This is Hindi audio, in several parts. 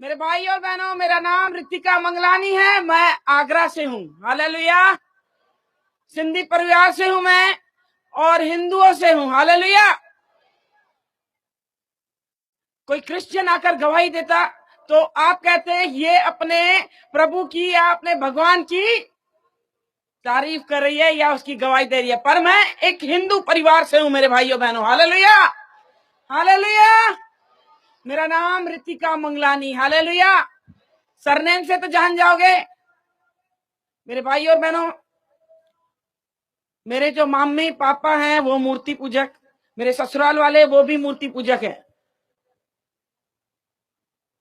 मेरे भाई और बहनों, मेरा नाम रितिका मंगलानी है। मैं आगरा से हूँ। हालेलुया। सिंधी परिवार से हूँ मैं और हिंदुओं से हूँ। हालेलुया। कोई क्रिश्चियन आकर गवाही देता तो आप कहते हैं ये अपने प्रभु की या अपने भगवान की तारीफ कर रही है या उसकी गवाही दे रही है। पर मैं एक हिंदू परिवार से हूँ मेरे भाइयों बहनों। हालेलुया। हालेलुया। मेरा नाम रितिका मंगलानी। हालेलुया। सरनेम से तो जान जाओगे। मेरे भाई और बहनों, मेरे जो मम्मी पापा हैं वो मूर्ति पूजक, मेरे ससुराल वाले वो भी मूर्ति पूजक हैं।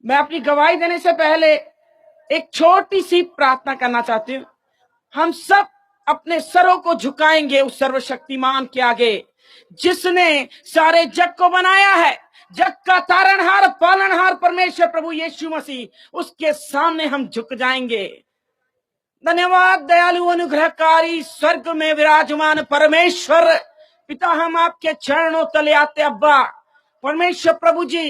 मैं अपनी गवाही देने से पहले एक छोटी सी प्रार्थना करना चाहती हूँ। हम सब अपने सरों को झुकाएंगे उस सर्वशक्तिमान के आगे जिसने सारे जग को बनाया है। जग का तारणहार पालनहार परमेश्वर प्रभु यीशु मसीह, उसके सामने हम झुक जाएंगे। धन्यवाद दयालु अनुग्रहकारी स्वर्ग में विराजमान परमेश्वर पिता, हम आपके चरणों तले आते। अब्बा परमेश्वर प्रभु जी,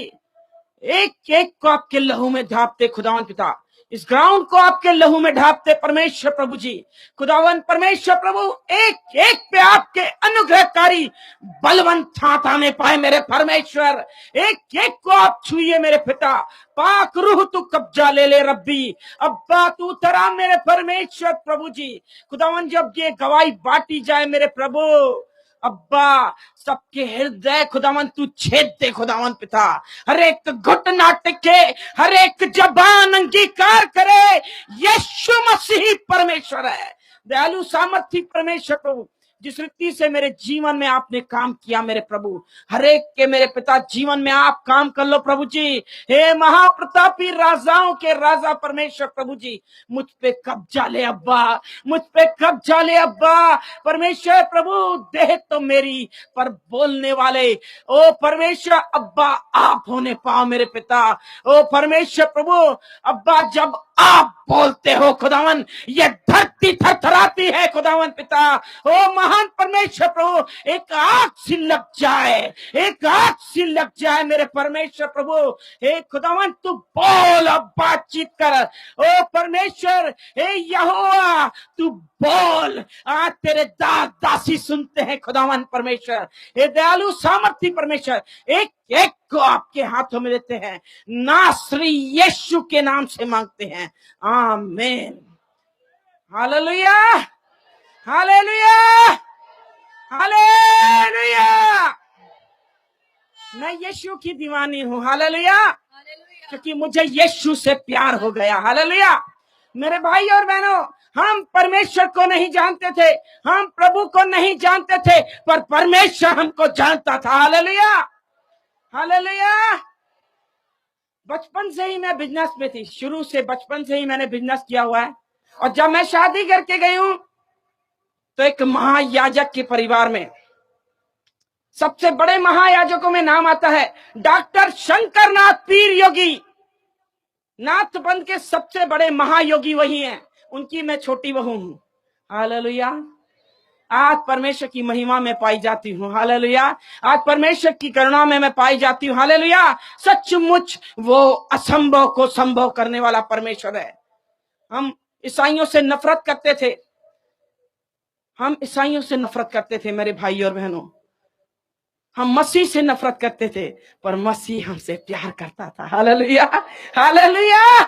एक एक को आपके लहू में ढापते खुदावन पिता, इस ग्राउंड को आपके लहू में ढापते परमेश्वर प्रभु जी। खुदावन परमेश्वर प्रभु, एक एक पे आपके अनुग्रहकारी बलवंत हाथ आने पाए मेरे परमेश्वर। एक एक को आप छुइए मेरे पिता। पाक रूह तू कब्जा ले ले रब्बी। अब्बा तू तरा मेरे परमेश्वर प्रभु जी। खुदावन जब ये गवाही बांटी जाए मेरे प्रभु, अब्बा सबके हृदय खुदावन तू छेद दे खुदावन पिता। हर एक घुटना टिके, हर एक जबान अंगीकार करे यीशु मसीह परमेश्वर है। दयालु सामर्थी परमेश्वर प्रभु, जिस रीति से मेरे जीवन में आपने काम किया मेरे प्रभु, हर एक के मेरे पिता जीवन में आप काम कर लो प्रभु जी। हे महाप्रतापी राजाओं के राजा परमेश्वर प्रभु जी, मुझ पे कब्जा ले अब्बा, मुझ पे कब्जा ले अब्बा परमेश्वर प्रभु। देह तो मेरी पर बोलने वाले ओ परमेश्वर अब्बा आप होने पाओ मेरे पिता। ओ परमेश्वर प्रभु अब्बा, जब आप बोलते हो खुदावन, ये धरती थरथराती है खुदावन पिता। ओ महान परमेश्वर प्रभु, एक आग सी लग जाए, एक आग सी लग जाए मेरे परमेश्वर प्रभु। हे खुदावन तू बोल, अब बातचीत कर। ओ परमेश्वर हे यहोवा तू बोल, आज तेरे दास दासी सुनते हैं खुदावन परमेश्वर। हे दयालु सामर्थी परमेश्वर, एक एक को आपके हाथों में देते हैं, नासरी यीशु के नाम से मांगते हैं, आमीन। हालेलुया। हालेलुया। हालेलुया। मैं यीशु की दीवानी हूँ। हालेलुया। क्योंकि मुझे यीशु से प्यार हो गया। हालेलुया। मेरे भाई और बहनों, हम परमेश्वर को नहीं जानते थे, हम प्रभु को नहीं जानते थे, पर परमेश्वर हमको जानता था। हालेलुया। हालेलुया। बचपन से ही मैं बिजनेस में थी, शुरू से बचपन से ही मैंने बिजनेस किया हुआ है। और जब मैं शादी करके गई हूं तो एक महायाजक के परिवार में, सबसे बड़े महायाजकों में नाम आता है डॉक्टर शंकर नाथ पीर योगी। नाथबंद के सबसे बड़े महायोगी वही हैं, उनकी मैं छोटी बहू हूं। हालेलुया। आज परमेश्वर की महिमा में पाई जाती हूँ। हालेलुया। आज परमेश्वर की करुणा में मैं पाई जाती हूँ। हालेलुया। सचमुच वो असंभव को संभव करने वाला परमेश्वर है। हम ईसाइयों से नफरत करते थे, हम ईसाइयों से नफरत करते थे मेरे भाई और बहनों। हम मसीह से नफरत करते थे, पर मसीह हमसे प्यार करता था। हालेलुया। हालेलुया।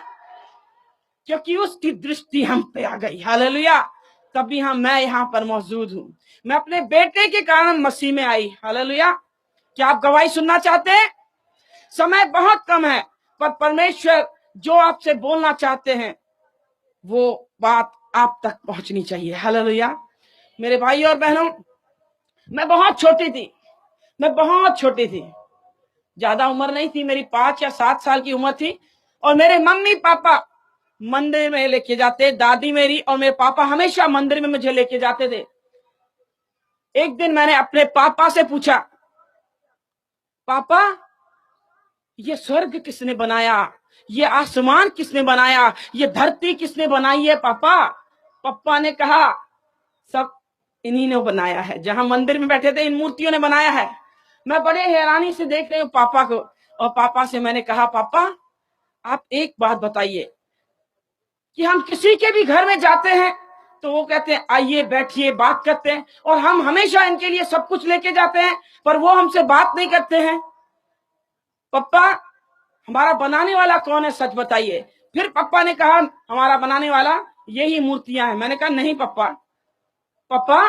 क्योंकि उसकी दृष्टि हम पे आ गई। हालेलुया। तभी मैं यहाँ पर मौजूद हूँ। मैं अपने बेटे के कारण मसीह में आई। हालेलुया। क्या आप गवाही सुनना चाहते हैं? समय बहुत कम है, पर परमेश्वर जो आपसे बोलना चाहते हैं वो बात आप तक पहुंचनी चाहिए। हालेलुया। मेरे भाई और बहनों, मैं बहुत छोटी थी, मैं बहुत छोटी थी, ज्यादा उम्र नहीं थी, मेरी 5 या 7 साल की उम्र थी। और मेरे मम्मी पापा मंदिर में लेके जाते, दादी मेरी और मेरे पापा हमेशा मंदिर में मुझे लेके जाते थे। एक दिन मैंने अपने पापा से पूछा, पापा ये स्वर्ग किसने बनाया, ये आसमान किसने बनाया, ये धरती किसने बनाई है पापा? पापा ने कहा सब इन्हीं ने बनाया है, जहां मंदिर में बैठे थे इन मूर्तियों ने बनाया है। मैं बड़े हैरानी से देख रही हूँ पापा को, और पापा से मैंने कहा पापा आप एक बात बताइए कि हम किसी के भी घर में जाते हैं तो वो कहते हैं आइए बैठिए बात करते हैं, और हम हमेशा इनके लिए सब कुछ लेके जाते हैं, पर वो हमसे बात नहीं करते हैं। पप्पा, हमारा बनाने वाला कौन है, सच बताइए। फिर पप्पा ने कहा हमारा बनाने वाला यही मूर्तियां हैं। मैंने कहा नहीं पप्पा, पप्पा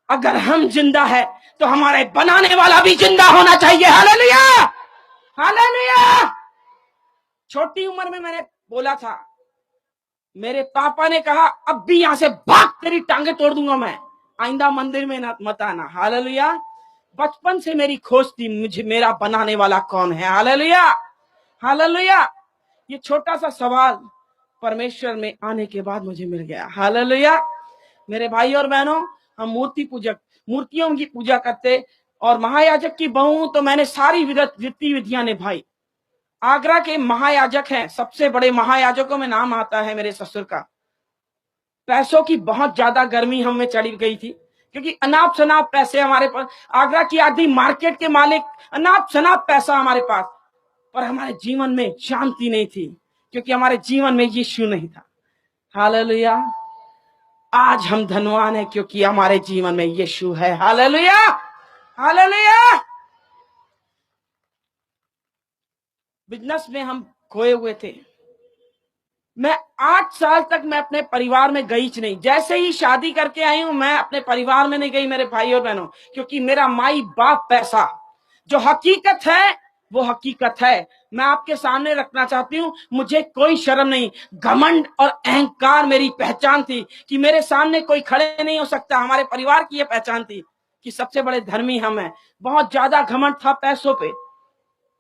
अगर हम जिंदा है तो हमारे बनाने वाला भी जिंदा होना चाहिए। Hallelujah, hallelujah. छोटी उम्र में मैंने बोला था, मेरे पापा ने कहा अब भी यहां से भाग, तेरी टांगे तोड़ दूंगा मैं, आइंदा मंदिर में मत आना। हालेलुया। बचपन से मेरी खोज थी, मुझे मेरा बनाने वाला कौन है। Hallelujah, hallelujah. ये छोटा सा सवाल परमेश्वर में आने के बाद मुझे मिल गया। हालेलुया। मेरे भाई और बहनों, हम मूर्ति पूजक, मूर्तियों की पूजा करते, और महायाजक की बहू तो मैंने सारी रीति विधियां निभाई। आगरा के महायाजक हैं, सबसे बड़े महायाजकों में नाम आता है मेरे ससुर का। पैसों की बहुत ज्यादा गर्मी हमें चढ़ी गई थी, क्योंकि अनाप शनाप पैसे हमारे पास, आगरा की आधी मार्केट के मालिक, अनाप शनाप पैसा हमारे पास, पर हमारे जीवन में शांति नहीं थी, क्योंकि हमारे जीवन में यीशु नहीं था। हालेलुया। आज हम धनवान हैं क्योंकि हमारे जीवन में यीशु है। Hallelujah, hallelujah. बिजनेस में हम खोए हुए थे। मैं 8 साल तक मैं अपने परिवार में गई नहीं। जैसे ही शादी करके आई हूं, मैं अपने परिवार में नहीं गई मेरे भाई और बहनों, क्योंकि मेरा माई बाप पैसा, जो हकीकत है वो हकीकत है। मैं आपके सामने रखना चाहती हूं, मुझे कोई शर्म नहीं, घमंड और अहंकार मेरी पहचान थी कि मेरे सामने कोई खड़े नहीं हो सकता। हमारे परिवार की यह पहचान थी कि सबसे बड़े धर्मी हम हैं। बहुत ज्यादा घमंड था पैसों पे,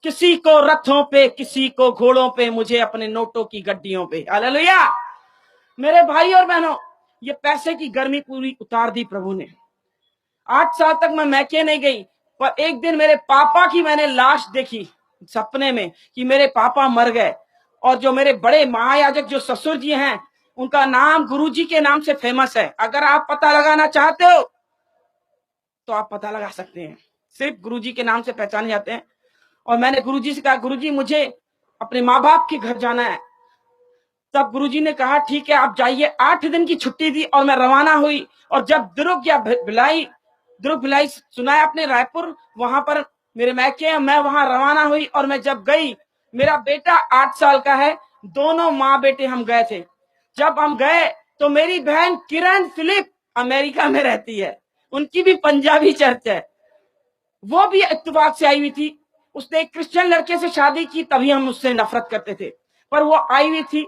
किसी को रथों पे, किसी को घोड़ों पे, मुझे अपने नोटों की गड्डियों पे। हालेलुया। मेरे भाई और बहनों, ये पैसे की गर्मी पूरी उतार दी प्रभु ने। 8 साल तक मैं मैके नहीं गई, पर एक दिन मेरे पापा की मैंने लाश देखी सपने में कि मेरे पापा मर गए। और जो मेरे बड़े महायाजक जो ससुर जी हैं, उनका नाम गुरुजी के नाम से फेमस है। अगर आप पता लगाना चाहते हो तो आप पता लगा सकते हैं, सिर्फ गुरुजी के नाम से पहचाने जाते हैं। और मैंने गुरुजी से कहा, गुरुजी मुझे अपने माँ बाप के घर जाना है। तब गुरुजी ने कहा ठीक है आप जाइए। 8 दिन की छुट्टी दी और मैं रवाना हुई। और जब दुर्ग या भिलाई सुना है आपने, रायपुर, वहां पर मेरे मैके, मैं वहां रवाना हुई। और मैं जब गई, मेरा बेटा 8 साल का है, दोनों माँ बेटे हम गए थे। जब हम गए तो मेरी बहन किरण फिलिप अमेरिका में रहती है, उनकी भी पंजाबी चर्च है, वो भी इत्तेफाक से आई हुई थी। उसने एक क्रिश्चियन लड़के से शादी की, तभी हम उससे नफरत करते थे, पर वो आई हुई थी,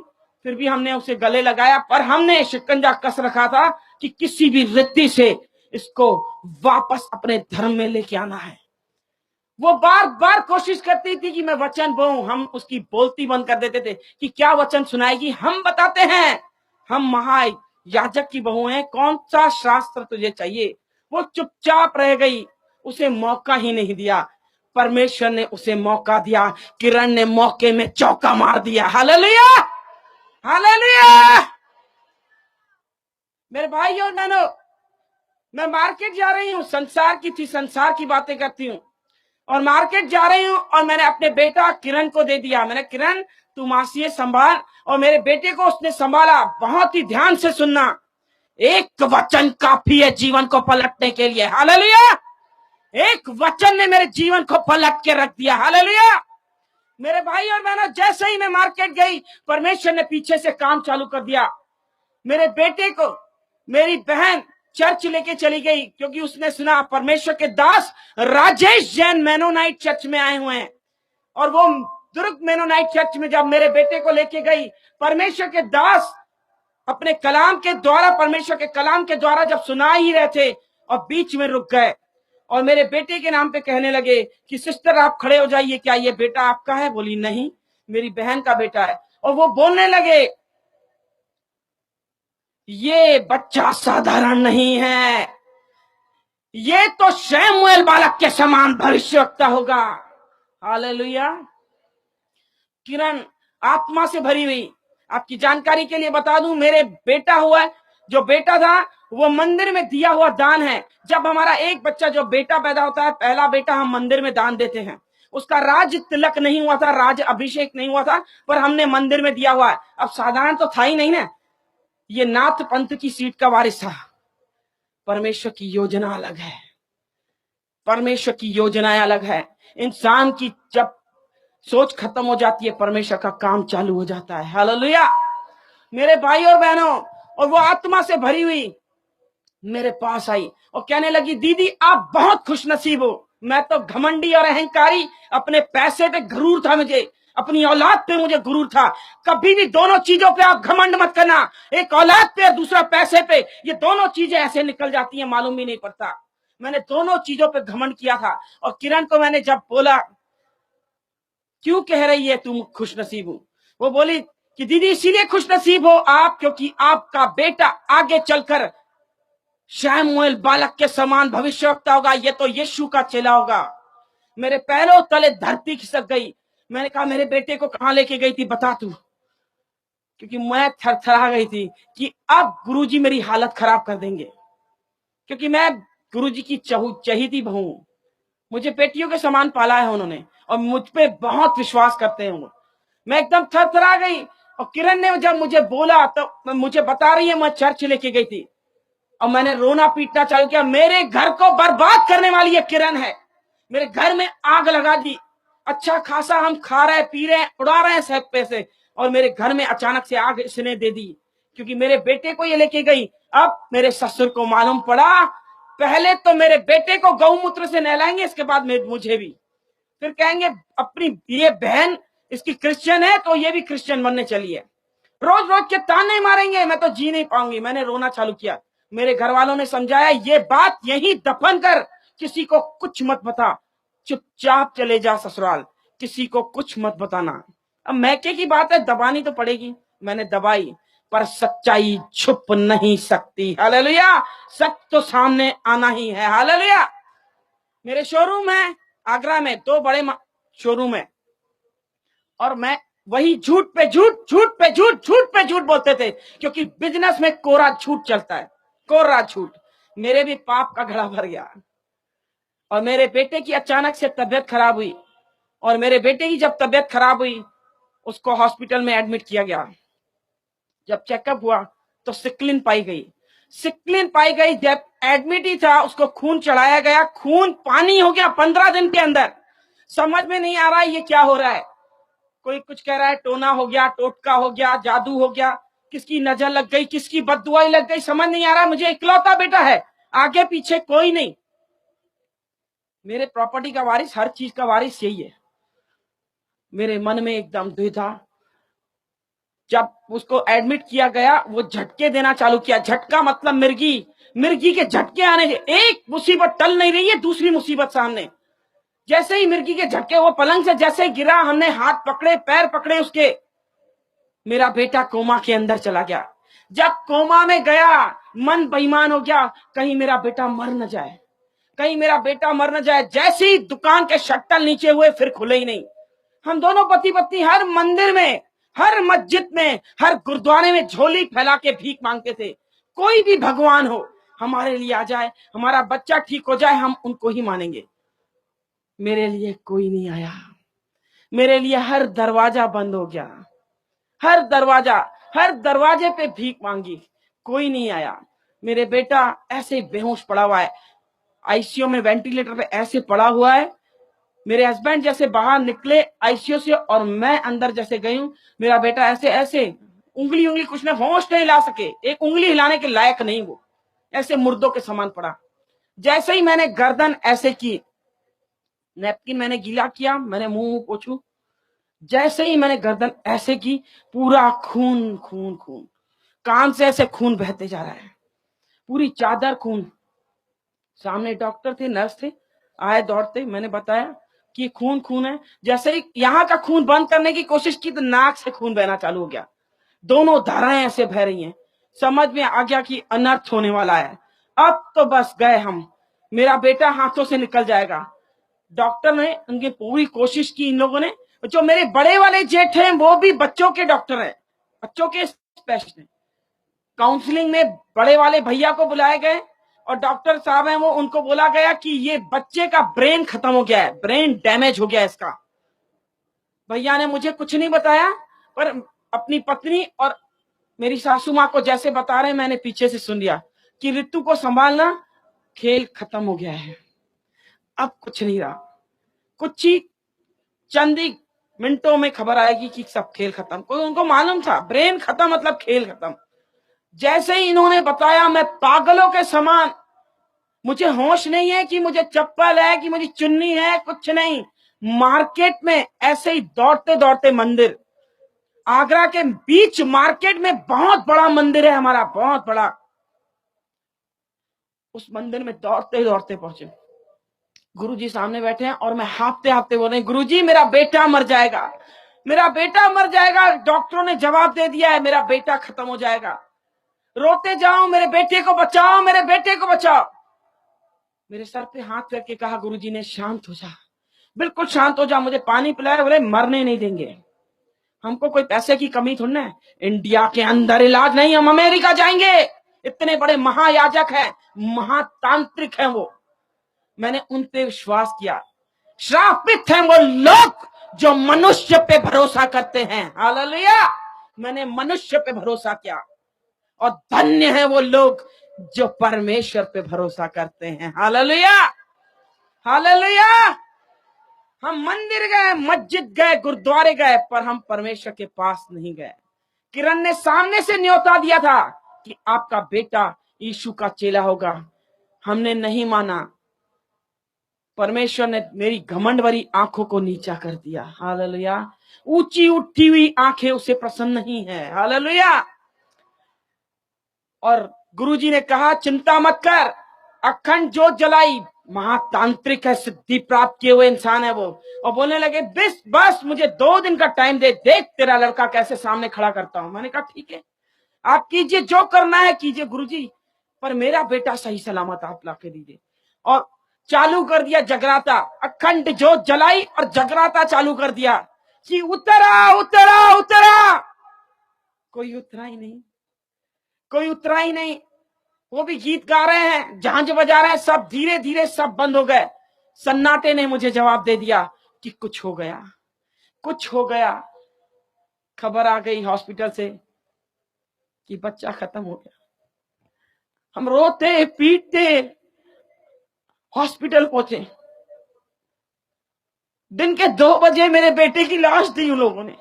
फिर भी हमने उसे गले लगाया। पर हमने शिकंजा कस रखा था कि किसी भी रीति से इसको वापस अपने धर्म में लेके आना है। वो बार बार कोशिश करती थी कि मैं वचन बोलूं, हम उसकी बोलती बंद कर देते थे कि क्या वचन सुनाएगी। हम बताते हैं हम महायाजक की बहू हैं, कौन सा शास्त्र तुझे चाहिए। वो चुपचाप रह गई, उसे मौका ही नहीं दिया। परमेश्वर ने उसे मौका दिया, किरण ने मौके में चौका मार दिया। Hallelujah, hallelujah. मेरे भाई और बहनों, मैं मार्केट जा रही हूँ, संसार की थी, संसार की बातें करती हूँ, और मार्केट जा रही हूँ और मैंने अपने बेटा किरण को दे दिया। मैंने, किरण तू मासी संभाल। और मेरे बेटे को उसने संभाला। बहुत ही ध्यान से सुनना, एक वचन काफी है जीवन को पलटने के लिए। हालेलुया। एक वचन ने मेरे जीवन को पलट के रख दिया। हालेलुया। मेरे भाई और बहनों, जैसे ही मैं मार्केट गई, परमेश्वर ने पीछे से काम चालू कर दिया। मेरे बेटे को मेरी बहन चर्च लेके चली गई, क्योंकि उसने सुना परमेश्वर के दास राजेश जैन मेनोनाइट चर्च में आए हुए हैं। और वो दुर्ग मेनोनाइट चर्च में जब मेरे बेटे को लेके गई, परमेश्वर के दास अपने कलाम के द्वारा, परमेश्वर के कलाम के द्वारा जब सुना ही रहे थे, और बीच में रुक गए और मेरे बेटे के नाम पे कहने लगे कि सिस्टर आप खड़े हो जाइए, क्या ये बेटा आपका है? बोली नहीं, मेरी बहन का बेटा है। और वो बोलने लगे ये बच्चा साधारण नहीं है, ये तो शमूएल बालक के समान भविष्यवक्ता होगा। हालेलुया। किरण आत्मा से भरी हुई। आपकी जानकारी के लिए बता दूं, मेरे बेटा हुआ, जो बेटा था वो मंदिर में दिया हुआ दान है। जब हमारा एक बच्चा, जो बेटा पैदा होता है, पहला बेटा, हम मंदिर में दान देते हैं। उसका राज तिलक नहीं हुआ था, राज अभिषेक नहीं हुआ था, पर हमने मंदिर में दिया हुआ है। अब साधारण तो था ही नहीं ना, ये नाथ पंथ की सीट का वारिस था। परमेश्वर की योजना अलग है, परमेश्वर की योजनाएं अलग है। इंसान की जब सोच खत्म हो जाती है, परमेश्वर का काम चालू हो जाता है। हालेलुया मेरे भाई और बहनों। और वो आत्मा से भरी हुई मेरे पास आई और कहने लगी, दीदी आप बहुत खुशनसीब हो। मैं तो घमंडी और अहंकारी, अपने पैसे पे गुरूर था मुझे, अपनी औलाद पे मुझे गुरूर था। कभी भी दोनों चीजों पे आप घमंड मत करना, एक औलाद पे और दूसरा पैसे पे, ये दोनों चीजें ऐसे निकल जाती हैं मालूम भी नहीं पड़ता। मैंने दोनों चीजों पे घमंड किया था। और किरण को मैंने जब बोला, क्यों कह रही है तुम खुशनसीब हो, वो बोली कि दीदी इसीलिए खुशनसीब हो आप क्योंकि आपका बेटा आगे चलकर शमूएल बालक के समान भविष्यवक्ता होगा, ये तो यीशु का चेला होगा। मेरे पैरों तले धरती खिसक गई। मैंने कहा, मेरे बेटे को कहां लेके गई थी बता तू, क्योंकि मैं थरथरा गई थी कि अब गुरुजी मेरी हालत खराब कर देंगे, क्योंकि मैं गुरुजी की चहेती बहू हूं। मुझे बेटियों के समान पाला है उन्होंने और मुझ पे बहुत विश्वास करते हैं वो। मैं एकदम थरथरा गई। और किरण ने जब मुझे बोला तो मुझे बता रही है मैं चर्च लेके गई थी और मैंने रोना पीटना चालू किया। मेरे घर को बर्बाद करने वाली ये किरण है, मेरे घर में आग लगा दी। अच्छा खासा हम खा रहे पी रहे उड़ा रहे हैं सब पैसे, और मेरे घर में अचानक से आग इसने दे दी क्योंकि मेरे बेटे को ये लेके गई। अब मेरे ससुर को मालूम पड़ा, पहले तो मेरे बेटे को गौमूत्र से नहलाएंगे, इसके बाद मुझे भी। फिर कहेंगे अपनी ये बहन इसकी क्रिश्चियन है तो ये भी क्रिश्चियन बनने चली है। रोज रोज के ताने मारेंगे, मैं तो जी नहीं पाऊंगी। मैंने रोना चालू किया। मेरे घर वालों ने समझाया, ये बात यही दफन कर, किसी को कुछ मत बता, चुपचाप चले जा ससुराल, किसी को कुछ मत बताना। अब मैके की बात है, दबानी तो पड़ेगी। मैंने दबाई, पर सच्चाई छुप नहीं सकती। हालेलुया, सच तो सामने आना ही है। हालेलुया। मेरे शोरूम है आगरा में, 2 बड़े शोरूम है, और मैं वही झूठ पे झूठ, झूठ पे झूठ, झूठ पे झूठ बोलते थे, क्योंकि बिजनेस में कोरा झूठ चलता है, कोरा झूठ। मेरे भी पाप का घड़ा भर गया। और मेरे बेटे की अचानक से तबीयत खराब हुई, और मेरे बेटे की जब तबीयत खराब हुई उसको हॉस्पिटल में एडमिट किया गया। जब चेकअप हुआ तो सिक्लिन पाई गई। सिक्लिन पाई गई, जब एडमिट ही था उसको खून चढ़ाया गया, खून पानी हो गया 15 दिन के अंदर। समझ में नहीं आ रहा है ये क्या हो रहा है। कोई कुछ कह रहा है टोना हो गया, टोटका हो गया, जादू हो गया, किसकी नजर लग गई, किसकी बददुआई लग गई, समझ नहीं आ रहा। मुझे इकलौता बेटा है, आगे पीछे कोई नहीं। मेरे प्रॉपर्टी का वारिस, हर चीज का वारिस यही है। मेरे मन में एकदम द्विधा। जब उसको एडमिट किया गया, वो झटके देना चालू किया। झटका मतलब मिर्गी, मिर्गी के झटके आने। एक मुसीबत टल नहीं रही है, दूसरी मुसीबत सामने। जैसे ही मिर्गी के झटके, वो पलंग से जैसे गिरा, हमने हाथ पकड़े पैर पकड़े उसके, मेरा बेटा कोमा के अंदर चला गया। जब कोमा में गया, मन बेईमान हो गया, कहीं मेरा बेटा मर न जाए, कहीं मेरा बेटा मर न जाए। जैसे ही दुकान के शट्टर नीचे हुए, फिर खुले ही नहीं। हम दोनों पति पत्नी हर मंदिर में, हर मस्जिद में, हर गुरुद्वारे में झोली फैला के भीख मांगते थे। कोई भी भगवान हो हमारे लिए आ जाए, हमारा बच्चा ठीक हो जाए, हम उनको ही मानेंगे। मेरे लिए कोई नहीं आया। मेरे लिए हर दरवाजा बंद हो गया, हर दरवाजा, हर दरवाजे पे भीख मांगी, कोई नहीं आया। मेरे बेटा ऐसे बेहोश पड़ा हुआ है, आईसीयू में वेंटिलेटर पे ऐसे पड़ा हुआ है। मेरे हस्बैंड जैसे बाहर निकले आईसीयू से और मैं अंदर जैसे गई हूं, मेरा बेटा ऐसे ऐसे उंगली कुछ नहीं, होश नहीं ला सके, एक उंगली हिलाने के लायक नहीं, वो ऐसे मुर्दों के समान पड़ा। जैसे ही मैंने गर्दन ऐसे की, नैपकिन मैंने गीला किया, मैंने मुंह पोछू, जैसे ही मैंने गर्दन ऐसे की, पूरा खून खून खून, कान से ऐसे खून बहते जा रहा है, पूरी चादर खून। सामने डॉक्टर थे, नर्स थे, आए दौड़ते, मैंने बताया कि खून खून है। जैसे ही यहाँ का खून बंद करने की कोशिश की तो नाक से खून बहना चालू हो गया, दोनों धाराएं ऐसे बह रही हैं। समझ में आ गया कि अनर्थ होने वाला है। अब तो बस गए हम, मेरा बेटा हाथों से निकल जाएगा। डॉक्टर ने उनकी पूरी कोशिश की। इन लोगों ने, जो मेरे बड़े वाले जेठ हैं वो भी बच्चों के डॉक्टर हैं, बच्चों के स्पेशलिस्ट हैं। काउंसलिंग में बड़े वाले भैया को बुलाए गए, और डॉक्टर साहब हैं वो, उनको बोला गया कि ये बच्चे का ब्रेन खत्म हो गया है, ब्रेन डैमेज हो गया है इसका। भैया ने मुझे कुछ नहीं बताया, पर अपनी पत्नी और मेरी सासू माँ को जैसे बता रहे मैंने पीछे से सुन लिया कि ऋतु को संभालना, खेल खत्म हो गया है, अब कुछ नहीं रहा। कुछ ही चंद ही मिनटों में खबर आएगी कि सब खेल खत्म। कोई उनको मालूम था ब्रेन खत्म मतलब खेल खत्म। जैसे ही इन्होंने बताया मैं पागलों के समान, मुझे होश नहीं है कि मुझे चप्पल है कि मुझे चुन्नी है, कुछ नहीं। मार्केट में ऐसे ही दौड़ते दौड़ते मंदिर, आगरा के बीच मार्केट में बहुत बड़ा मंदिर है हमारा, बहुत बड़ा। उस मंदिर में दौड़ते दौड़ते पहुंचे, गुरुजी सामने बैठे हैं और मैं हाँफते हाँफते बोल रहे हैं, गुरुजी मेरा बेटा मर जाएगा, मेरा बेटा मर जाएगा, डॉक्टरों ने जवाब दे दिया है मेरा बेटा खत्म हो जाएगा, रोते जाओ मेरे बेटे को बचाओ, मेरे बेटे को बचाओ। मेरे सर पे हाथ करके कहा गुरुजी ने, शांत हो जा, बिल्कुल शांत हो जा, मुझे पानी पिलाया। बोले मरने नहीं देंगे, हमको कोई पैसे की कमी थोड़ी है, इंडिया के अंदर इलाज नहीं, हम अमेरिका जाएंगे, इतने बड़े महायाजक हैं, महातांत्रिक हैं वो। मैंने उन पे विश्वास किया। श्रापित हैं वो लोग जो मनुष्य पे भरोसा करते हैं, हालेलुया। मैंने मनुष्य पे भरोसा किया, और धन्य है वो लोग जो परमेश्वर पे भरोसा करते हैं, हालेलुया, हालेलुया। हम मंदिर गए, मस्जिद गए, गुरुद्वारे गए, पर हम परमेश्वर के पास नहीं गए। किरण ने सामने से न्योता दिया था कि आपका बेटा यीशु का चेला होगा, हमने नहीं माना। परमेश्वर ने मेरी घमंड भरी आंखों को नीचा कर दिया, हालेलुया। ऊंची उठी हुई आंखें उसे प्रसन्न नहीं है, हालेलुया। और गुरुजी ने कहा चिंता मत कर, अखंड जोत जलाई, महातांत्रिक है, सिद्धि प्राप्त किए हुए इंसान है वो। और बोलने लगे बस मुझे 2 दिन का टाइम दे, देख तेरा लड़का कैसे सामने खड़ा करता हूं। मैंने कहा ठीक है, आप कीजिए, जो करना है कीजिए गुरुजी, पर मेरा बेटा सही सलामत आप ला के दीजिए। और चालू कर दिया जगराता, अखंड जोत जलाई और जगराता चालू कर दिया कि उतरा उतरा उतरा। कोई उतरा ही नहीं, कोई उतरा ही नहीं। वो भी गीत गा रहे हैं, झांझ बजा रहे हैं, सब धीरे धीरे सब बंद हो गए। सन्नाटे ने मुझे जवाब दे दिया कि कुछ हो गया, कुछ हो गया। खबर आ गई हॉस्पिटल से कि बच्चा खत्म हो गया। हम रोते पीटते हॉस्पिटल पहुंचे। दिन के 2 बजे मेरे बेटे की लाश दी उन लोगों ने,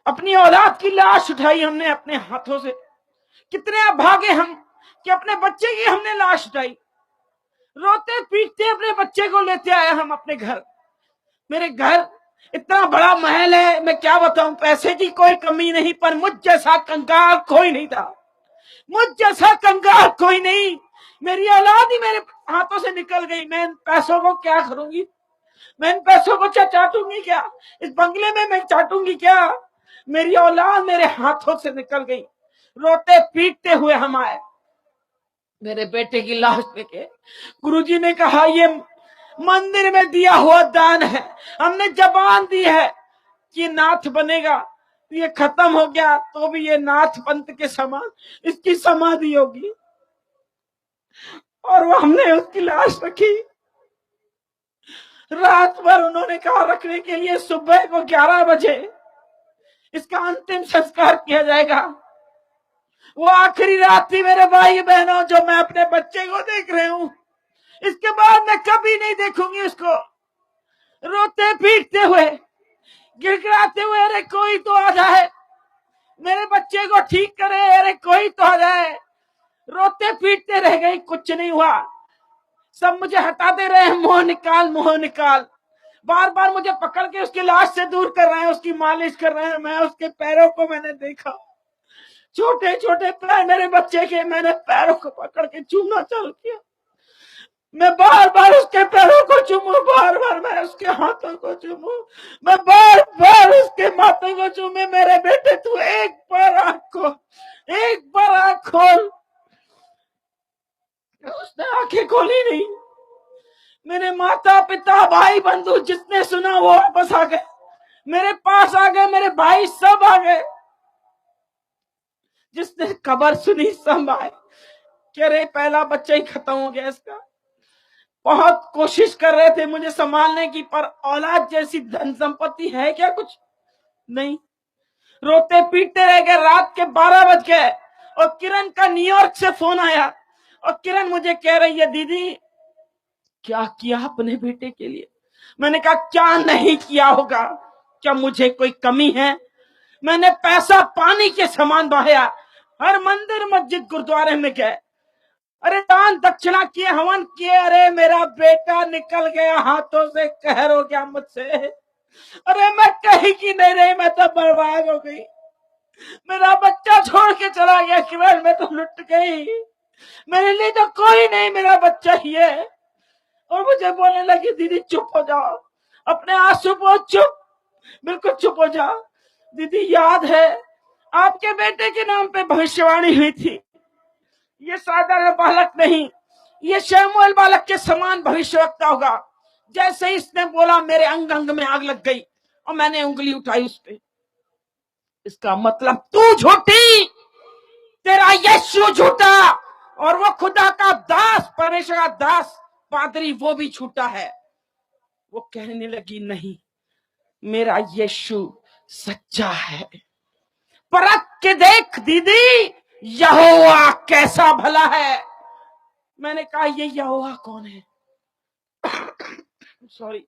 अपनी औलाद की लाश उठाई हमने अपने हाथों से। कितने अभागे हम कि अपने बच्चे की हमने लाश उठाई। रोते पीटते अपने बच्चे को लेते आए हम अपने घर। मेरे घर इतना बड़ा महल है, मैं क्या बताऊं, पैसे की कोई कमी नहीं, पर मुझ जैसा कंगाल कोई नहीं था, मुझ जैसा कंगाल कोई नहीं। मेरी औलाद ही मेरे हाथों से निकल गई। मैं इन पैसों को क्या करूंगी, मैं इन पैसों को चाटूंगी क्या, इस बंगले में मैं चाटूंगी क्या। मेरी औलाद मेरे हाथों से निकल गई। रोते पीटते हुए हम आए, मेरे बेटे की लाश लेके। गुरुजी ने कहा ये मंदिर में दिया हुआ दान है, हमने जबान दी है कि नाथ बनेगा। ये खत्म हो गया तो भी ये नाथ पंथ के समान इसकी समाधि होगी। और वो हमने उसकी लाश रखी। रात भर उन्होंने कहा रखने के लिए, सुबह को 11 बजे इसका अंतिम संस्कार किया जाएगा। वो आखिरी रात थी मेरे भाई बहनों जो मैं अपने बच्चे को देख रहे हूं। इसके बाद मैं कभी नहीं देखूंगी उसको। रोते पीटते हुए, गिड़गिड़ाते हुए, अरे कोई तो आ जाए मेरे बच्चे को ठीक करे, अरे कोई तो आ जाए। रोते पीटते रह गई, कुछ नहीं हुआ। सब मुझे हटाते रहे, मुंह निकाल मुंह निकाल। बार बार मुझे पकड़ के उसकी लाश से दूर कर रहे हैं, उसकी मालिश कर रहे हैं। मैं उसके पैरों को मैंने देखा, छोटे छोटे पैर मेरे बच्चे के, मैंने पैरों को पकड़ के चूमना चालू किया। मैं बार बार उसके पैरों को चूमू, बार बार मैं उसके हाथों को चूमू, मैं बार बार उसके माथे को चूमे। मेरे बेटे तू एक बार आंख खोल, एक बार आंख खोल। उसने आंखें खोली नहीं। मेरे माता पिता भाई बंधु जिसने सुना वो वापस आ गए, मेरे पास आ गए, मेरे भाई सब आ गए। जिसने खबर सुनी सब आए। कह रहे पहला बच्चा ही खत्म हो गया इसका। बहुत कोशिश कर रहे थे मुझे संभालने की, पर औलाद जैसी धन संपत्ति है क्या? कुछ नहीं। रोते पीटते रह गए, रात के 12 बज गए और किरण का न्यूयॉर्क से फोन आया और किरण मुझे कह रही है, दीदी क्या किया अपने बेटे के लिए? मैंने कहा क्या नहीं किया होगा, क्या मुझे कोई कमी है? मैंने पैसा पानी के समान बहाया, हर मंदिर मस्जिद गुरुद्वारे में गए, अरे दान दक्षिणा किए, हवन किए, अरे मेरा बेटा निकल गया हाथों से, कहर हो गया मुझसे, अरे मैं कहीं की नहीं रही, मैं तो बर्बाद हो गई, मेरा बच्चा छोड़ के चला गया किरण, मैं तो लुट गई, मेरे लिए तो कोई नहीं, मेरा बच्चा ही है। और मुझे बोलने लगी, दीदी चुप हो जाओ, अपने आंसू पोंछ, चुप, बिल्कुल चुप हो जाओ। दीदी याद है आपके बेटे के नाम पे भविष्यवाणी हुई थी, ये साधारण बालक नहीं, ये शमूएल बालक के समान भविष्यवक्ता होगा। जैसे इसने बोला मेरे अंग अंग में आग लग गई और मैंने उंगली उठाई उस पे। इसका मतलब तू झूठी, तेरा यीशु झूठा, और वो खुदा का दास, परमेश्वर का दास पादरी, वो भी झूठा है। वो कहने लगी नहीं, मेरा यीशु सच्चा है, परख के देख दीदी, यहोवा कैसा भला है। मैंने कहा ये यहोवा कौन है? सॉरी,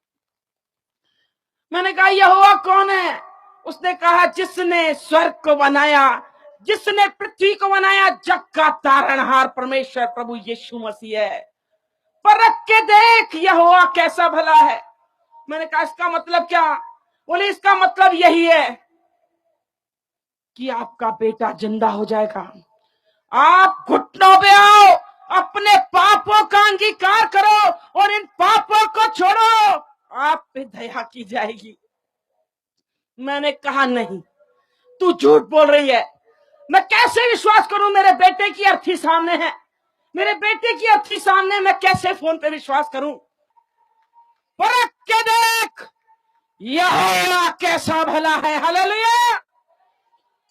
मैंने कहा यहोवा कौन है? उसने कहा जिसने स्वर्ग को बनाया, जिसने पृथ्वी को बनाया, जग का तारणहार परमेश्वर प्रभु यीशु मसीह है, परख के देख यहोवा कैसा भला है। मैंने कहा इसका मतलब क्या? बोले इसका मतलब यही है कि आपका बेटा जिंदा हो जाएगा। आप घुटनों पे आओ, अपने पापों का अंगीकार करो और इन पापों को छोड़ो, आप पे दया की जाएगी। मैंने कहा नहीं, तू झूठ बोल रही है, मैं कैसे विश्वास करूं? मेरे बेटे की अर्थी सामने है, मेरे बेटे की अर्थी सामने, मैं कैसे फोन पे विश्वास करूं? परख के देख यहोवा कैसा भला है। हालेलुया।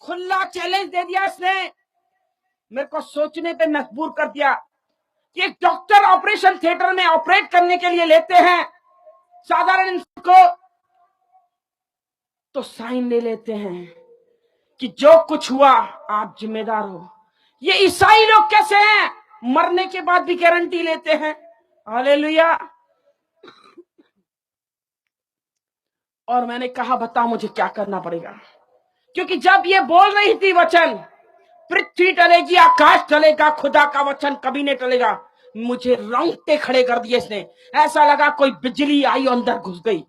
खुला चैलेंज दे दिया इसने, मेरे को सोचने पे मजबूर कर दिया कि एक डॉक्टर ऑपरेशन थिएटर में ऑपरेट करने के लिए लेते हैं साधारण इंसान को, तो साइन ले लेते हैं कि जो कुछ हुआ आप जिम्मेदार हो। ये ईसाई लोग कैसे हैं? मरने के बाद भी गारंटी लेते हैं। हालेलुया। और मैंने कहा बता मुझे क्या करना पड़ेगा, क्योंकि जब ये बोल रही थी वचन, पृथ्वी टलेगी आकाश टलेगा, खुदा का वचन कभी नहीं टलेगा, मुझे रोंगटे खड़े कर दिए इसने। ऐसा लगा कोई बिजली आई और अंदर घुस गई,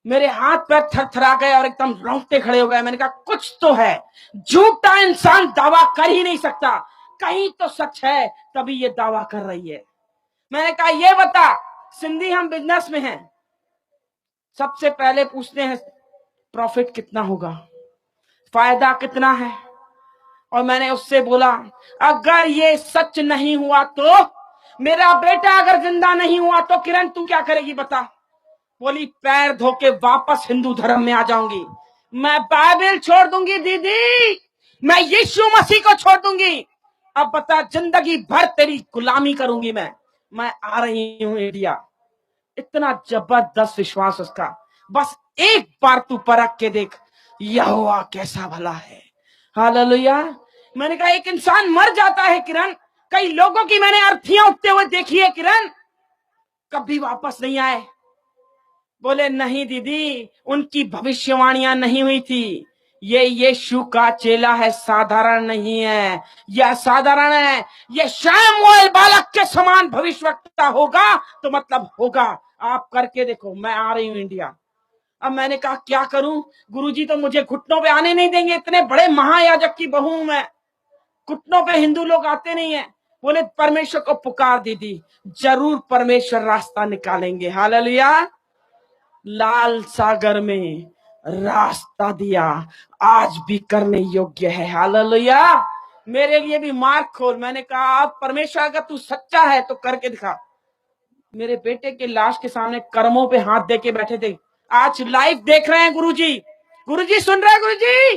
मेरे हाथ पैर थरथरा गए और एकदम रोंगटे खड़े हो गए। मैंने कहा कुछ तो है, झूठा इंसान दावा कर ही नहीं सकता, कहीं तो सच है तभी ये दावा कर रही है। मैंने कहा ये बता, सिंधी हम बिजनेस में हैं, सबसे पहले पूछते हैं प्रॉफिट कितना होगा, फायदा कितना है। और मैंने उससे बोला अगर ये सच नहीं हुआ तो, मेरा बेटा अगर जिंदा नहीं हुआ तो किरण तू क्या करेगी बता? बोली पैर धो के वापस हिंदू धर्म में आ जाऊंगी, मैं बाइबल छोड़ दूंगी दीदी, मैं यीशु मसीह को छोड़ दूंगी, अब बता जिंदगी भर तेरी गुलामी करूंगी मैं आ रही हूं इंडिया। इतना जबरदस्त विश्वास उसका। बस एक बार तू परख के देख यहोवा कैसा भला है। हालेलुया। मैंने कहा एक इंसान मर जाता है किरण, कई लोगों की मैंने अर्थियां उठते हुए देखी है किरण, कभी वापस नहीं आए। बोले नहीं दीदी, उनकी भविष्यवाणियां नहीं हुई थी, ये यीशु का चेला है, साधारण नहीं है, यह साधारण है, ये शमूएल बालक के समान भविष्यवक्ता होगा तो मतलब होगा। आप करके देखो, मैं आ रही हूं इंडिया। अब मैंने कहा क्या करूं? गुरुजी तो मुझे घुटनों पे आने नहीं देंगे, इतने बड़े महायाजक की बहू हूं मैं, घुटनों पे हिंदू लोग आते नहीं है। बोले परमेश्वर को पुकार दीदी, जरूर परमेश्वर रास्ता निकालेंगे। हालेलुया। लाल सागर में रास्ता दिया, आज भी करने योग्य है। हालेलुया। मेरे लिए भी मार्ग खोल। मैंने कहा आप परमेश्वर अगर तू सच्चा है तो करके दिखा। मेरे बेटे के लाश के सामने कर्मों पे हाथ दे के बैठे थे, आज लाइव देख रहे हैं गुरुजी। गुरुजी सुन रहे हैं? गुरुजी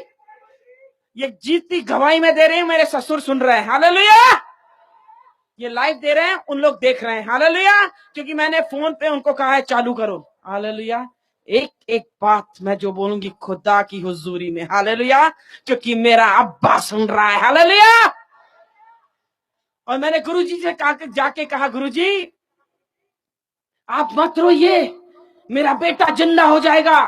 ये जीती गवाही में दे रही हूं, मेरे ससुर सुन रहे हैं। हालेलुया। ये लाइव दे रहे हैं, उन लोग देख रहे हैं। हालेलुया। क्योंकि मैंने फोन पे उनको कहा है चालू करो। हालेलुया। एक एक बात मैं जो बोलूंगी खुदा की हुजूरी में। हालेलुया। क्योंकि मेरा अब्बा सुन रहा है। हालेलुया। और मैंने गुरुजी से जाके कहा, गुरुजी आप मत रोइए, मेरा बेटा जिंदा हो जाएगा।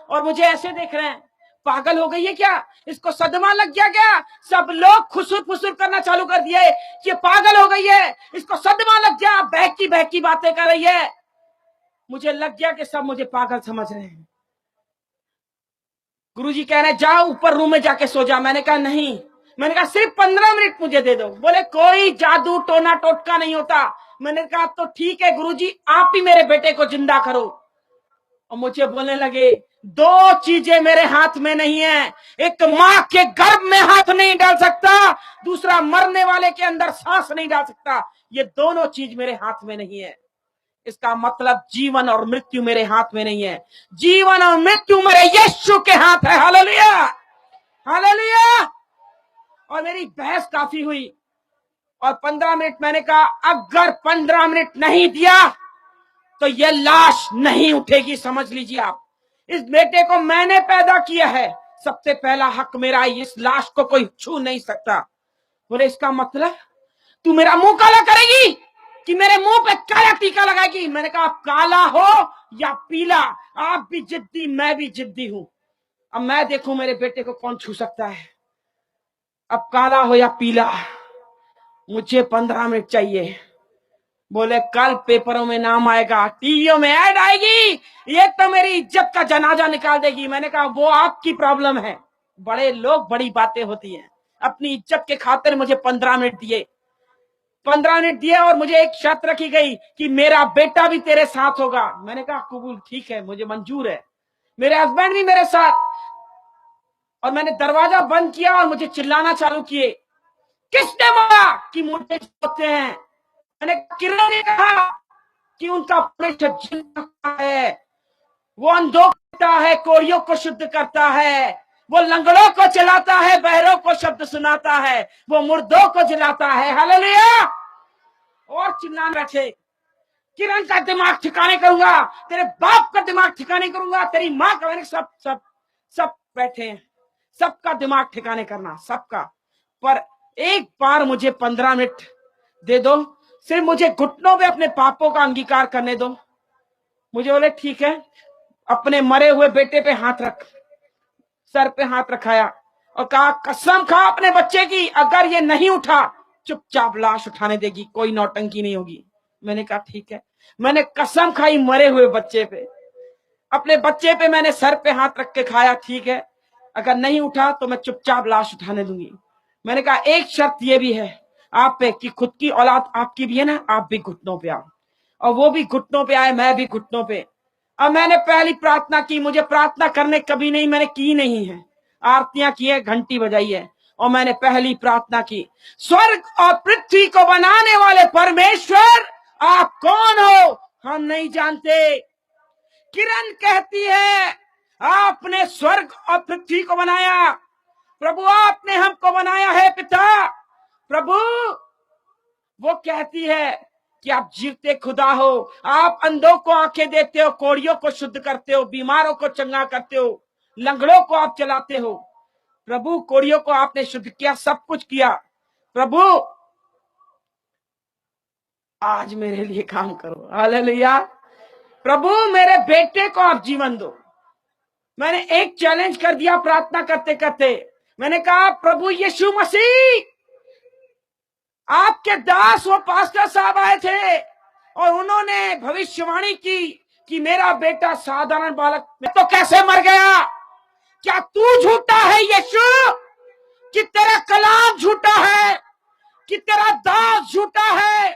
और मुझे ऐसे देख रहे हैं, पागल हो गई है क्या, इसको सदमा लग गया क्या? सब लोग खुसुर फुसुर करना चालू कर दिए, ये पागल हो गई है, इसको सदमा लग गया, बहकी बहकी बातें कर रही है। मुझे लग गया कि सब मुझे पागल समझ रहे हैं। गुरुजी कह रहे जाओ ऊपर रूम में जाके सो जा। मैंने कहा नहीं, मैंने कहा सिर्फ 15 मिनट मुझे दे दो। बोले कोई जादू टोना टोटका नहीं होता। मैंने कहा तो ठीक है गुरुजी, आप ही मेरे बेटे को जिंदा करो। और मुझे बोलने लगे, दो चीजें मेरे हाथ में नहीं है, एक मां के गर्भ में हाथ नहीं डाल सकता, दूसरा मरने वाले के अंदर सांस नहीं डाल सकता। ये दोनों चीज मेरे हाथ में नहीं है। इसका मतलब जीवन और मृत्यु मेरे हाथ में नहीं है, जीवन और मृत्यु मेरे यीशु के हाथ है। Hallelujah, hallelujah. और मेरी बहस काफी हुई और 15 मिनट मैंने कहा अगर 15 मिनट नहीं दिया तो ये लाश नहीं उठेगी। समझ लीजिए आप, इस बेटे को मैंने पैदा किया है, सबसे पहला हक मेरा, इस लाश को कोई छू नहीं सकता। बोले इसका मतलब तू मेरा मुंह काला करेगी कि मेरे मुंह पे काला टीका लगाएगी? मैंने कहा काला हो या पीला, आप भी जिद्दी मैं भी जिद्दी हूं। अब मैं देखूं मेरे बेटे को कौन छू सकता है। अब काला हो या पीला, मुझे 15 मिनट चाहिए। बोले कल पेपरों में नाम आएगा, टीवियों में ऐड आएगी, ये तो मेरी इज्जत का जनाजा निकाल देगी। मैंने कहा वो आपकी प्रॉब्लम है, बड़े लोग बड़ी बातें होती हैं। अपनी इज्जत के खातिर मुझे 15 मिनट दिए, 15 मिनट दिए और मुझे एक शर्त रखी गई कि मेरा बेटा भी तेरे साथ होगा। मैंने कहा कबूल, ठीक है, मुझे मंजूर है, मेरे हस्बैंड भी मेरे साथ। और मैंने दरवाजा बंद किया और मुझे चिल्लाना चालू किए, किसने मारा कि मुझे होते हैं? मैंने किरण ने कहा कि उनका परिषद जिंदा है, वो अंधों को करता है, कोड़ियों को शुद्ध करता है, वो लंगड़ों को चलाता है, बहरों को शब्द सुनाता है, वो मुर्दों को जलाता है। हालेलुया। और चिल्लाने बैठे, किरण का दिमाग ठिकाने करूंगा, तेरे बाप का दिमाग ठिकाने करूंगा, तेरी माँ का। मैंने सब सब सब बैठे हैं, सबका दिमाग ठिकाने करना, सबका। पर एक बार मुझे 15 मिनट दे दो, सिर्फ मुझे घुटनों पे अपने पापों का अंगीकार करने दो। मुझे बोले ठीक है। अपने मरे हुए बेटे पे हाथ रख, सर पे हाथ रखाया और कहा कसम खा अपने बच्चे की, अगर ये नहीं उठा चुपचाप लाश उठाने देगी, कोई नौटंकी नहीं होगी। मैंने कहा ठीक है। मैंने कसम खाई मरे हुए बच्चे पे, अपने बच्चे पे मैंने सर पे हाथ रख के खाया, ठीक है, अगर नहीं उठा तो मैं चुपचाप लाश उठाने दूंगी। मैंने कहा एक शर्त ये भी है आप पे कि खुद की औलाद आपकी भी है ना, आप भी घुटनों पे आओ। और वो भी घुटनों पे आए, मैं भी घुटनों पे। अब मैंने पहली प्रार्थना की, मुझे प्रार्थना करने कभी नहीं, मैंने की नहीं है, आरतियां की है, घंटी बजाई है, और मैंने पहली प्रार्थना की, स्वर्ग और पृथ्वी को बनाने वाले परमेश्वर आप कौन हो हम नहीं जानते। किरण कहती है आपने स्वर्ग और पृथ्वी को बनाया प्रभु, आपने हमको बनाया है पिता। प्रभु वो कहती है कि आप जीवते खुदा हो, आप अंधों को आंखें देते हो, कोड़ियों को शुद्ध करते हो, बीमारों को चंगा करते हो, लंगड़ों को आप चलाते हो। प्रभु कोड़ियों को आपने शुद्ध किया, सब कुछ किया। प्रभु आज मेरे लिए काम करो। हालेलुया। प्रभु मेरे बेटे को आप जीवन दो। मैंने एक चैलेंज कर दिया प्रार्थना करते करते, मैंने कहा प्रभु यीशु मसीह, आपके दास वो पास्टर साहब आए थे और उन्होंने भविष्यवाणी की कि मेरा बेटा साधारण बालक में तो कैसे मर गया। क्या तू झूठा है यीशु, कि तेरा कलाम झूठा है, कि तेरा दास झूठा है?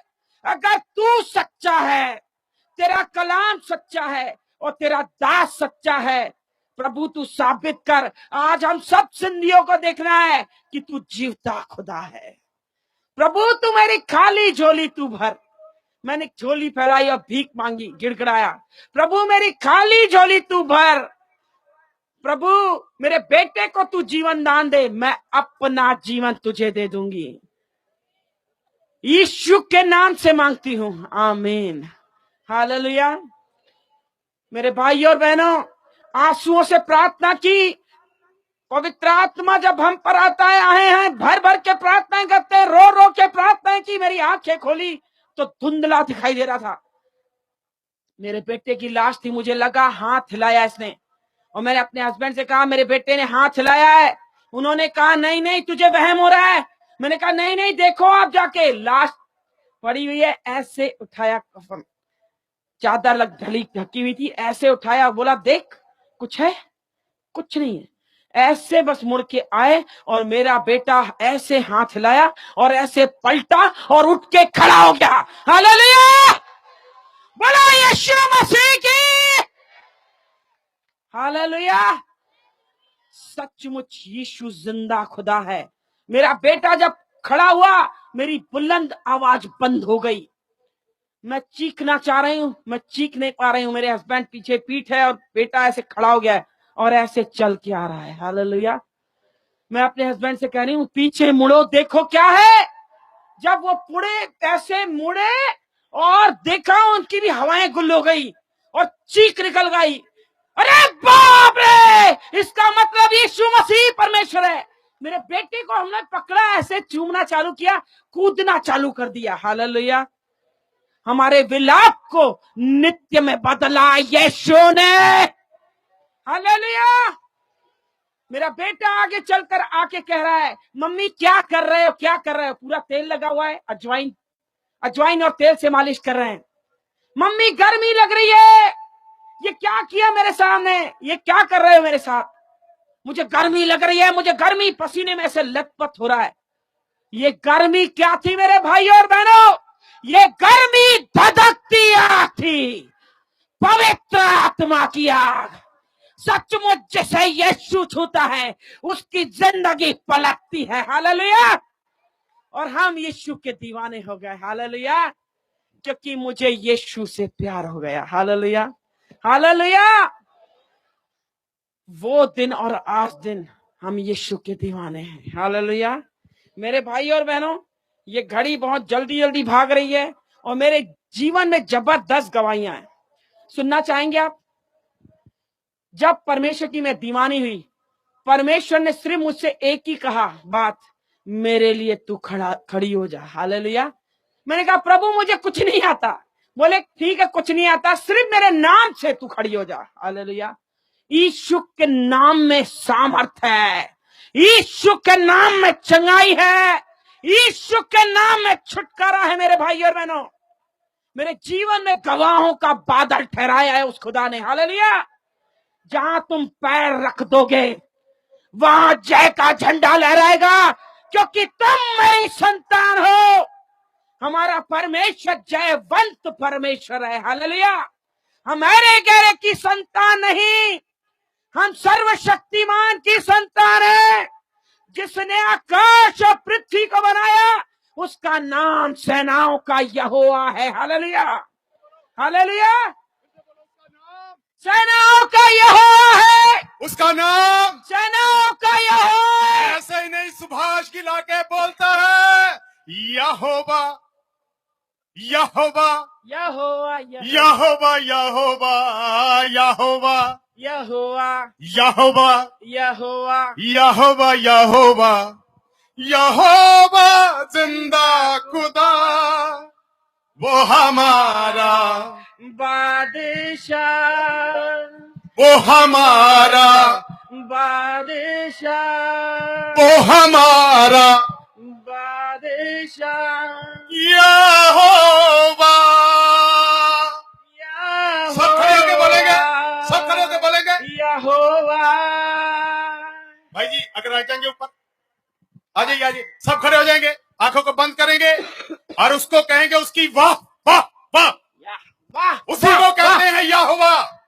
अगर तू सच्चा है, तेरा कलाम सच्चा है और तेरा दास सच्चा है, प्रभु तू साबित कर। आज हम सब सिंधियों को देखना है कि तू जीवता खुदा है। प्रभु तू मेरी खाली झोली तू भर। मैंने झोली फैलाई और भीख मांगी, गिड़गिड़ाया, प्रभु मेरी खाली झोली तू भर। प्रभु मेरे बेटे को तू जीवन दान दे, मैं अपना जीवन तुझे दे दूंगी। यीशु के नाम से मांगती हूं, आमीन, हालेलुया। मेरे भाई और बहनों, आंसुओं से प्रार्थना की, पवित्र आत्मा जब हम पर आता है, आए हैं, भर भर के प्रार्थनाएं करते हैं, रो रो के प्रार्थनाएं की। मेरी आंखें खोली तो धुंधला दिखाई दे रहा था। मेरे बेटे की लाश थी, मुझे लगा हाथ हिलाया इसने, और मैंने अपने हस्बैंड से कहा मेरे बेटे ने हाथ हिलाया है। उन्होंने कहा नहीं नहीं तुझे वहम हो रहा है। मैंने कहा नहीं नहीं देखो आप जाके, लाश पड़ी हुई है। ऐसे उठाया, कफन चादर लग ढकी हुई थी, ऐसे उठाया, बोला देख कुछ है? कुछ नहीं है। ऐसे बस मुड़ के आए और मेरा बेटा ऐसे हाथ हिलाया और ऐसे पलटा और उठ के खड़ा हो गया। हालेलुया, बोलो यीशु मसीह की, हालेलुया। सचमुच यीशु जिंदा खुदा है। मेरा बेटा जब खड़ा हुआ, मेरी बुलंद आवाज बंद हो गई। मैं चीखना चाह रही हूं, मैं चीख नहीं पा रही हूं। मेरे हस्बैंड पीछे पीठ है और बेटा ऐसे खड़ा हो गया है और ऐसे चल के आ रहा है। हालेलुया। मैं अपने हस्बैंड से कह रही हूं पीछे मुड़ो, देखो क्या है। जब वो ऐसे मुड़े और देखा, उनकी भी हवाएं गुल हो गई और चीख निकल गई, अरे बाप रे, इसका मतलब यीशु मसीह परमेश्वर है। मेरे बेटे को हमने पकड़ा, ऐसे चूमना चालू किया, कूदना चालू कर दिया। हालेलुया। हमारे विलाप को नित्य में बदला यीशु ने। हालेलुया। मेरा बेटा आगे चलकर आके कह रहा है मम्मी क्या कर रहे हो, क्या कर रहे हो? पूरा तेल लगा हुआ है, अजवाइन और तेल से मालिश कर रहे हैं। मम्मी गर्मी लग रही है, ये क्या किया मेरे सामने, ये क्या कर रहे हो मेरे साथ? मुझे गर्मी लग रही है, मुझे गर्मी, पसीने में ऐसे लथपथ हो रहा है। ये गर्मी क्या थी मेरे भाई और बहनों? ये गर्मी धधकती आग थी, पवित्र आत्मा की आग। सचमुच जिसे यीशु छूता है उसकी जिंदगी पलटती है। हालेलुया। और हम यीशु के दीवाने हो गए। हालेलुया, क्योंकि मुझे यीशु से प्यार हो गया। Hallelujah, hallelujah. वो दिन और आज दिन हम यीशु के दीवाने हैं। हालेलुया। मेरे भाई और बहनों, ये घड़ी बहुत जल्दी जल्दी भाग रही है और मेरे जीवन में जबरदस्त गवाहियां हैं। सुनना चाहेंगे आप? जब परमेश्वर की मैं दीवानी हुई, परमेश्वर ने सिर्फ मुझसे एक ही कहा बात, मेरे लिए तू खड़ी हो जा। हालेलुया। मैंने कहा प्रभु मुझे कुछ नहीं आता। बोले ठीक है, कुछ नहीं आता, सिर्फ मेरे नाम से तू खड़ी हो जा। हालेलुया। यीशु के नाम में सामर्थ है, यीशु के नाम में चंगाई है, यीशु के नाम में छुटकारा है। मेरे भाई और बहनों, मेरे जीवन में गवाहों का बादल ठहराया है उस खुदा ने। हालेलुया। जहां तुम पैर रख दोगे वहां जय का झंडा लहराएगा, क्योंकि तुम मेरी संतान हो। हमारा परमेश्वर जयवंत परमेश्वर है। हालेलुया। हम अरे गहरे की संतान नहीं, हम सर्वशक्तिमान की संतान है। जिसने आकाश और पृथ्वी को बनाया उसका नाम सेनाओं का यहोवा है। Hallelujah, hallelujah. सेनाओं का यहोवा है, उसका नाम सेनाओं का यहोवा है। ऐसे ही नहीं सुभाष की लाके बोलता है यहोवा यहोवा यहोवा यहोवा यहोवा यहोवा यहोवा यहोवा यहोवा यहोवा यहोवा यहोवा जिंदा खुदा वो हमारा बादशाह, वो हमारा बादशाह, वो हमारा बादशाह, यहोवा। यहोवा, सब खड़े होके बोलेंगे, सब खड़े होके बोलेंगे यहोवा। भाई जी अगर आ जाएंगे ऊपर, आ जाइए, आ जाइए, सब खड़े हो जाएंगे, आंखों को बंद करेंगे और उसको कहेंगे उसकी वाह वाह वाह, वाह, उसी को कहते हैं यहोवा।